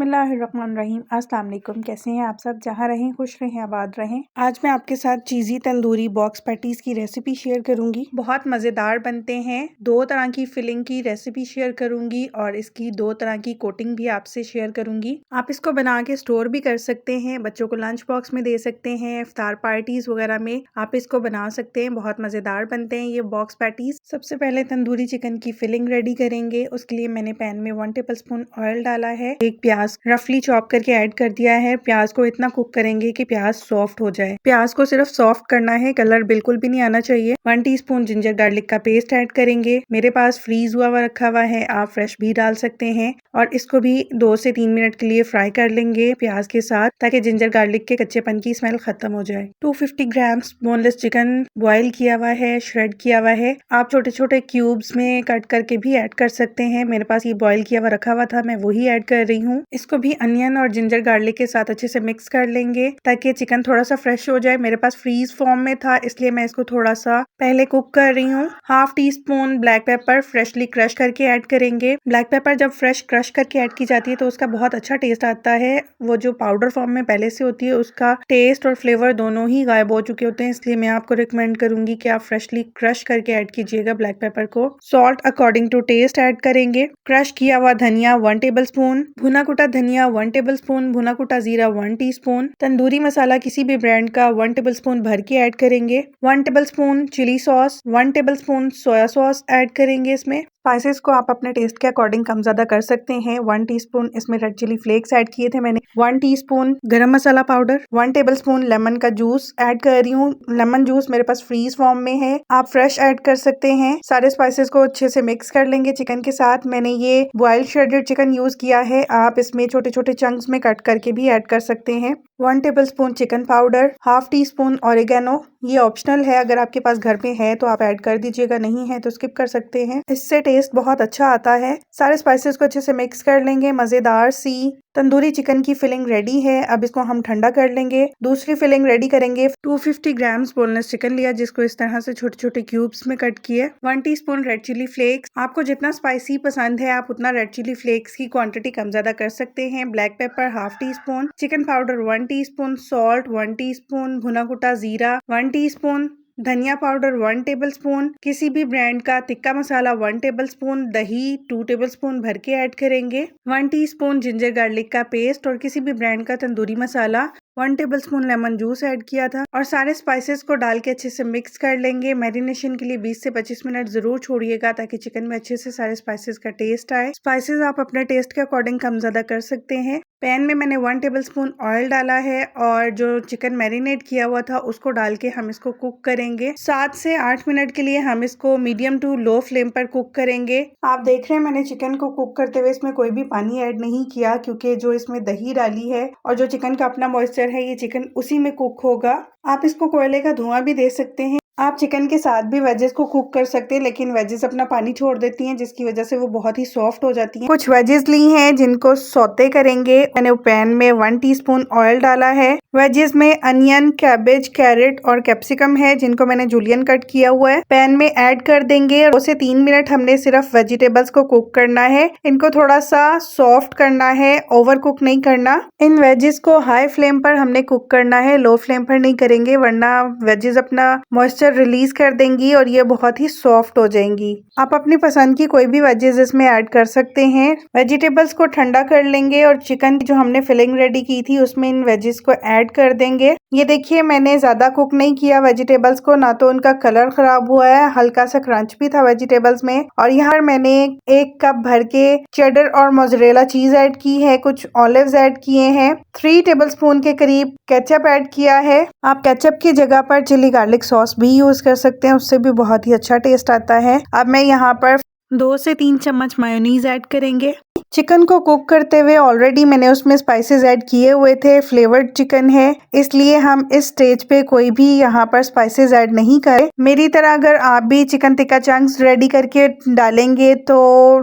बिस्मिल्लाहिर्रहमानिर्रहीम। अस्सलाम वालेकुम। कैसे हैं आप सब? जहाँ रहें खुश रहें, आबाद रहें। आज मैं आपके साथ चीज़ी तंदूरी बॉक्स पैटीज़ की रेसिपी शेयर करूंगी। बहुत मज़ेदार बनते हैं। 2 तरह की फिलिंग की रेसिपी शेयर करूंगी और इसकी 2 तरह की कोटिंग भी आपसे शेयर करूंगी। आप इसको बना के स्टोर भी कर सकते हैं, बच्चों को लंच बॉक्स में दे सकते हैं, इफ्तार पार्टीज़ वगैरह में आप इसको बना सकते हैं। बहुत मज़ेदार बनते हैं ये बॉक्स पैटीज़। सबसे पहले तंदूरी चिकन की फिलिंग रेडी करेंगे। उसके लिए मैंने पैन में 1 टेबल स्पून ऑयल डाला है। एक प्याज रफली चॉप करके ऐड कर दिया है। प्याज को इतना कुक करेंगे कि प्याज सॉफ्ट हो जाए। प्याज को सिर्फ सॉफ्ट करना है, कलर बिल्कुल भी नहीं आना चाहिए। 1 टीस्पून जिंजर गार्लिक का पेस्ट ऐड करेंगे। मेरे पास फ्रीज हुआ रखा हुआ है, आप फ्रेश भी डाल सकते हैं। और इसको भी 2 से 3 मिनट के लिए फ्राई कर लेंगे प्याज के साथ, ताकि जिंजर गार्लिक के कच्चेपन की स्मेल खत्म हो जाए। 250 ग्राम्स बोनलेस चिकन बॉईल किया हुआ है, श्रेड किया हुआ है। आप छोटे छोटे क्यूब्स में कट करके भी ऐड कर सकते हैं। मेरे पास ये बॉईल किया हुआ रखा हुआ था, मैं वही ऐड कर रही हूँ। इसको भी अनियन और जिंजर गार्लिक के साथ अच्छे से मिक्स कर लेंगे, ताकि चिकन थोड़ा सा फ्रेश हो जाए। मेरे पास फ्रीज फॉर्म में था, इसलिए मैं इसको थोड़ा सा पहले कुक कर रही हूँ। 1/2 teaspoon black pepper freshly crush करके ऐड करेंगे। ब्लैक पेपर जब फ्रेश क्रश करके ऐड की जाती है तो उसका बहुत अच्छा टेस्ट आता है। वो जो पाउडर फॉर्म में पहले से होती है उसका टेस्ट और फ्लेवर दोनों ही गायब हो चुके होते हैं, इसलिए मैं आपको रिकमेंड करूंगी कि आप फ्रेशली क्रश करके ऐड कीजिएगा ब्लैक पेपर को। Salt according to taste add करेंगे। क्रश किया हुआ धनिया 1 टेबल स्पून, भुना कुटा धनिया 1 टेबल स्पून, भुना कुटा जीरा 1 टीस्पून, तंदूरी मसाला किसी भी ब्रांड का 1 टेबल स्पून भर के ऐड करेंगे। 1 tablespoon chilli sauce, 1 tablespoon soya sauce add करेंगे इसमें। स्पाइसेस को आप अपने टेस्ट के अकॉर्डिंग कम ज्यादा कर सकते हैं। 1 टीस्पून इसमें रेड चिली फ्लेक्स ऐड किए थे मैंने। 1 टीस्पून गरम मसाला पाउडर, 1 टेबल स्पून लेमन का जूस ऐड कर रही हूँ। लेमन जूस मेरे पास फ्रीज फॉर्म में है, आप फ्रेश ऐड कर सकते हैं। सारे स्पाइसेस को अच्छे से मिक्स कर लेंगे चिकन के साथ। मैंने ये बॉइल्ड श्रेडेड चिकन यूज किया है, आप इसमें छोटे छोटे चंक्स में कट करके भी ऐड कर सकते हैं। 1 table spoon chicken powder, 1/2 teaspoon oregano, ये ऑप्शनल है, अगर आपके पास घर में है तो आप ऐड कर दीजिएगा, नहीं है तो स्किप कर सकते हैं। इससे टेस्ट बहुत अच्छा आता है। सारे स्पाइसेस को अच्छे से मिक्स कर लेंगे। मजेदार सी तंदूरी चिकन की फिलिंग रेडी है। अब इसको हम ठंडा कर लेंगे। दूसरी फिलिंग रेडी करेंगे। 250 ग्राम्स बोनलेस चिकन लिया, जिसको इस तरह से छोटे छोटे क्यूब्स में कट किया। 1 टीस्पून रेड चिली फ्लेक्स, आपको जितना स्पाइसी पसंद है आप उतना रेड चिली फ्लेक्स की क्वांटिटी कम ज्यादा कर सकते हैं। Black pepper 1/2 teaspoon, chicken powder 1 teaspoon, salt 1 teaspoon, भुना कुटा जीरा 1 टीस्पून, धनिया पाउडर 1 टेबल स्पून, किसी भी ब्रांड का तिक्का मसाला 1 टेबल स्पून, दही 2 टेबल स्पून भर के ऐड करेंगे। 1 टीस्पून जिंजर गार्लिक का पेस्ट और किसी भी ब्रांड का tandoori masala, 1 table spoon lemon juice add किया था। और सारे स्पाइसेस को डाल के अच्छे से मिक्स कर लेंगे। मैरिनेशन के लिए 20 से 25 मिनट जरूर छोड़िएगा, ताकि चिकन में अच्छे से सारे स्पाइसेस का टेस्ट आए। स्पाइसेस आप अपने टेस्ट के अकॉर्डिंग कम ज्यादा कर सकते हैं। पैन में मैंने 1 टेबल स्पून ऑयल डाला है और जो चिकन मैरिनेट किया हुआ था उसको डाल के हम इसको कुक करेंगे। 7 से 8 मिनट के लिए हम इसको मीडियम टू लो फ्लेम पर कुक करेंगे। आप देख रहे हैं मैंने चिकन को कुक करते हुए इसमें कोई भी पानी ऐड नहीं किया, क्योंकि जो इसमें दही डाली है और जो चिकन का अपना मॉइस्चर है, ये चिकन उसी में कुक होगा। आप इसको कोयले का धुआं भी दे सकते हैं। आप चिकन के साथ भी वेजेस को कुक कर सकते हैं, लेकिन वेजेस अपना पानी छोड़ देती हैं, जिसकी वजह से वो बहुत ही सॉफ्ट हो जाती हैं। कुछ वेजेस ली हैं जिनको सौते करेंगे। मैंने पैन में 1 टीस्पून ऑयल डाला है। वेजेस में अनियन, कैबेज, कैरेट और कैप्सिकम है, जिनको मैंने जूलियन कट किया हुआ है। पैन में ऐड कर देंगे। 2 से 3 मिनट हमने सिर्फ वेजिटेबल्स को कुक करना है। इनको थोड़ा सा सॉफ्ट करना है, ओवर कुक नहीं करना। इन वेजेस को हाई फ्लेम पर हमने कुक करना है, लो फ्लेम पर नहीं करेंगे, वरना वेजेस अपना मॉइस्चर रिलीज कर देंगी और ये बहुत ही सॉफ्ट हो जाएंगी। आप अपनी पसंद की कोई भी वेजेस इसमें ऐड कर सकते हैं। वेजिटेबल्स को ठंडा कर लेंगे और चिकन जो हमने फिलिंग रेडी की थी उसमें इन वेजेस को ऐड कर देंगे। ये देखिए मैंने ज्यादा कुक नहीं किया वेजिटेबल्स को, ना तो उनका कलर खराब हुआ है, हल्का सा क्रंच भी था वेजिटेबल्स में। और यहाँ मैंने 1 कप भर के चेडर और मोज़रेला चीज ऐड की है, कुछ ऑलिव्स ऐड किए हैं, 3 टेबल स्पून के करीब केचप ऐड किया है। आप केचप की जगह पर चिली गार्लिक सॉस भी यूज कर सकते हैं, उससे भी बहुत ही अच्छा टेस्ट आता है। अब मैं यहाँ पर 2 से 3 चम्मच मायोनीज ऐड करेंगे। चिकन को कुक करते हुए ऑलरेडी मैंने उसमें स्पाइसेस ऐड किए हुए थे, फ्लेवर्ड चिकन है, इसलिए हम इस स्टेज पे कोई भी यहाँ पर स्पाइसेस ऐड नहीं करें। मेरी तरह अगर आप भी चिकन टिक्का चंक्स रेडी करके डालेंगे तो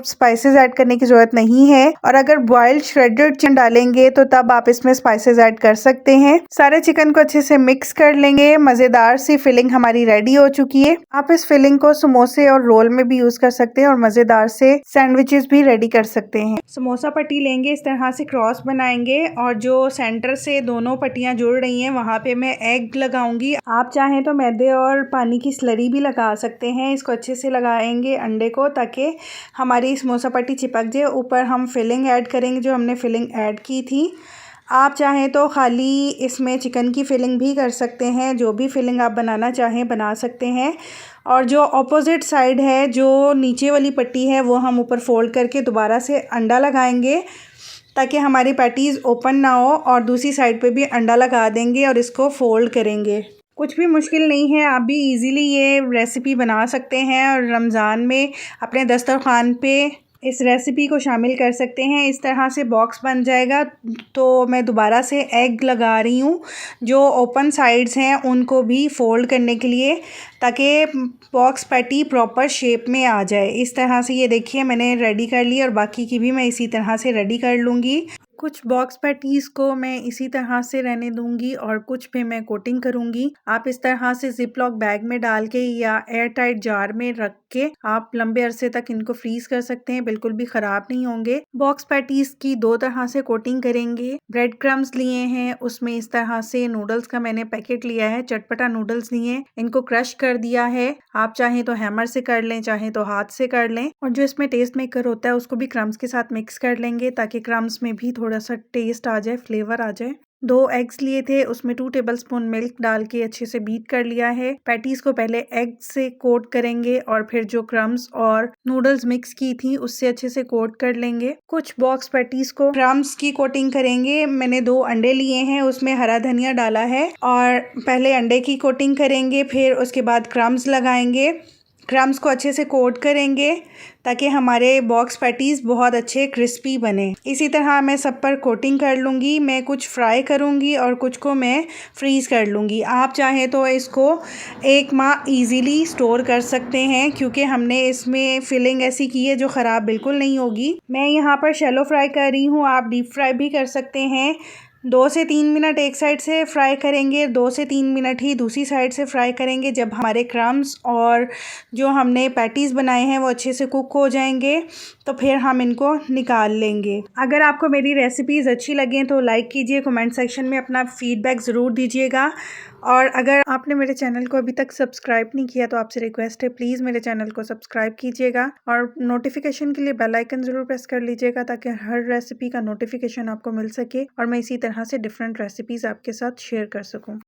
स्पाइसेस ऐड करने की जरूरत नहीं है, और अगर बॉइल्ड श्रेडेड चिकन डालेंगे तो तब आप इसमें स्पाइसेस ऐड कर सकते हैं। सारे चिकन को अच्छे से मिक्स कर लेंगे। मजेदार सी फिलिंग हमारी रेडी हो चुकी है। आप इस फिलिंग को समोसे और रोल में भी यूज कर सकते हैं और मजेदार से सैंडविचेस भी रेडी कर सकते हैं। समोसा पट्टी लेंगे, इस तरह से क्रॉस बनाएंगे और जो सेंटर से दोनों पट्टियाँ जुड़ रही हैं वहाँ पे मैं एग लगाऊंगी। आप चाहें तो मैदे और पानी की स्लरी भी लगा सकते हैं। इसको अच्छे से लगाएंगे अंडे को ताकि हमारी समोसा पट्टी चिपक जाए। ऊपर हम फिलिंग ऐड करेंगे जो हमने फिलिंग ऐड की थी। आप चाहें तो खाली इसमें चिकन की फिलिंग भी कर सकते हैं। जो भी फिलिंग आप बनाना चाहें बना सकते हैं। और जो ऑपोजिट साइड है, जो नीचे वाली पट्टी है, वो हम ऊपर फोल्ड करके दोबारा से अंडा लगाएंगे ताकि हमारी पैटीज़ ओपन ना हो। और दूसरी साइड पे भी अंडा लगा देंगे और इसको फोल्ड करेंगे। कुछ भी मुश्किल नहीं है, आप भी इजीली ये रेसिपी बना सकते हैं और रमज़ान में अपने दस्तरखान पे इस रेसिपी को शामिल कर सकते हैं। इस तरह से बॉक्स बन जाएगा। तो मैं दोबारा से एग लगा रही हूँ जो ओपन साइड्स हैं उनको भी फोल्ड करने के लिए, ताकि बॉक्स पैटी प्रॉपर शेप में आ जाए। इस तरह से ये देखिए मैंने रेडी कर ली और बाकी की भी मैं इसी तरह से रेडी कर लूँगी। कुछ बॉक्स पैटीज़ को मैं इसी तरह से रहने दूंगी और कुछ पे मैं कोटिंग करूंगी। आप इस तरह से जिप लॉक बैग में डाल के या एयर टाइट जार में रख के आप लंबे अरसे तक इनको फ्रीज कर सकते हैं, बिल्कुल भी ख़राब नहीं होंगे। बॉक्स पैटीज़ की दो तरह से कोटिंग करेंगे। ब्रेड क्रम्स लिए हैं, उसमें इस तरह से नूडल्स का मैंने पैकेट लिया है, चटपटा नूडल्स लिए हैं, इनको क्रश कर दिया है। आप चाहें तो हैमर से कर लें, चाहें तो हाथ से कर लें। और जो इसमें टेस्ट मेकर होता है उसको भी क्रम्स के साथ मिक्स कर लेंगे ताकि क्रम्स में भी थोड़ा सा टेस्ट आ जाए, फ्लेवर आ जाए। 2 एग्स लिए थे, उसमें 2 टेबलस्पून मिल्क डाल के अच्छे से बीट कर लिया है। पैटीज को पहले एग से कोट करेंगे और फिर जो क्रम्स और नूडल्स मिक्स की थी उससे अच्छे से कोट कर लेंगे। कुछ बॉक्स पैटीज को क्रम्स की कोटिंग करेंगे। मैंने 2 अंडे लिए हैं, उसमें हरा धनिया डाला है और पहले अंडे की कोटिंग करेंगे, फिर उसके बाद क्रम्स लगाएंगे। क्रम्स को अच्छे से कोट करेंगे ताकि हमारे बॉक्स पैटीज़ बहुत अच्छे क्रिस्पी बने। इसी तरह मैं सब पर कोटिंग कर लूँगी। मैं कुछ फ्राई करूँगी और कुछ को मैं फ्रीज़ कर लूँगी। आप चाहें तो इसको 1 माह ईज़िली स्टोर कर सकते हैं क्योंकि हमने इसमें फिलिंग ऐसी की है जो ख़राब बिल्कुल नहीं होगी। मैं यहाँ पर शैलो फ्राई कर रही हूँ, आप डीप फ्राई भी कर सकते हैं। 2 से 3 मिनट एक साइड से फ्राई करेंगे, 2 से 3 मिनट ही दूसरी साइड से फ्राई करेंगे। जब हमारे क्रम्स और जो हमने पैटीज़ बनाए हैं वो अच्छे से कुक हो जाएंगे तो फिर हम इनको निकाल लेंगे। अगर आपको मेरी रेसिपीज़ अच्छी लगें तो लाइक कीजिए, कमेंट सेक्शन में अपना फीडबैक ज़रूर दीजिएगा। और अगर आपने मेरे चैनल को अभी तक सब्सक्राइब नहीं किया तो आपसे रिक्वेस्ट है, प्लीज़ मेरे चैनल को सब्सक्राइब कीजिएगा और नोटिफिकेशन के लिए बेल आइकन ज़रूर प्रेस कर लीजिएगा ताकि हर रेसिपी का नोटिफिकेशन आपको मिल सके और मैं इसी तरह से डिफरेंट रेसिपीज़ आपके साथ शेयर कर सकूं।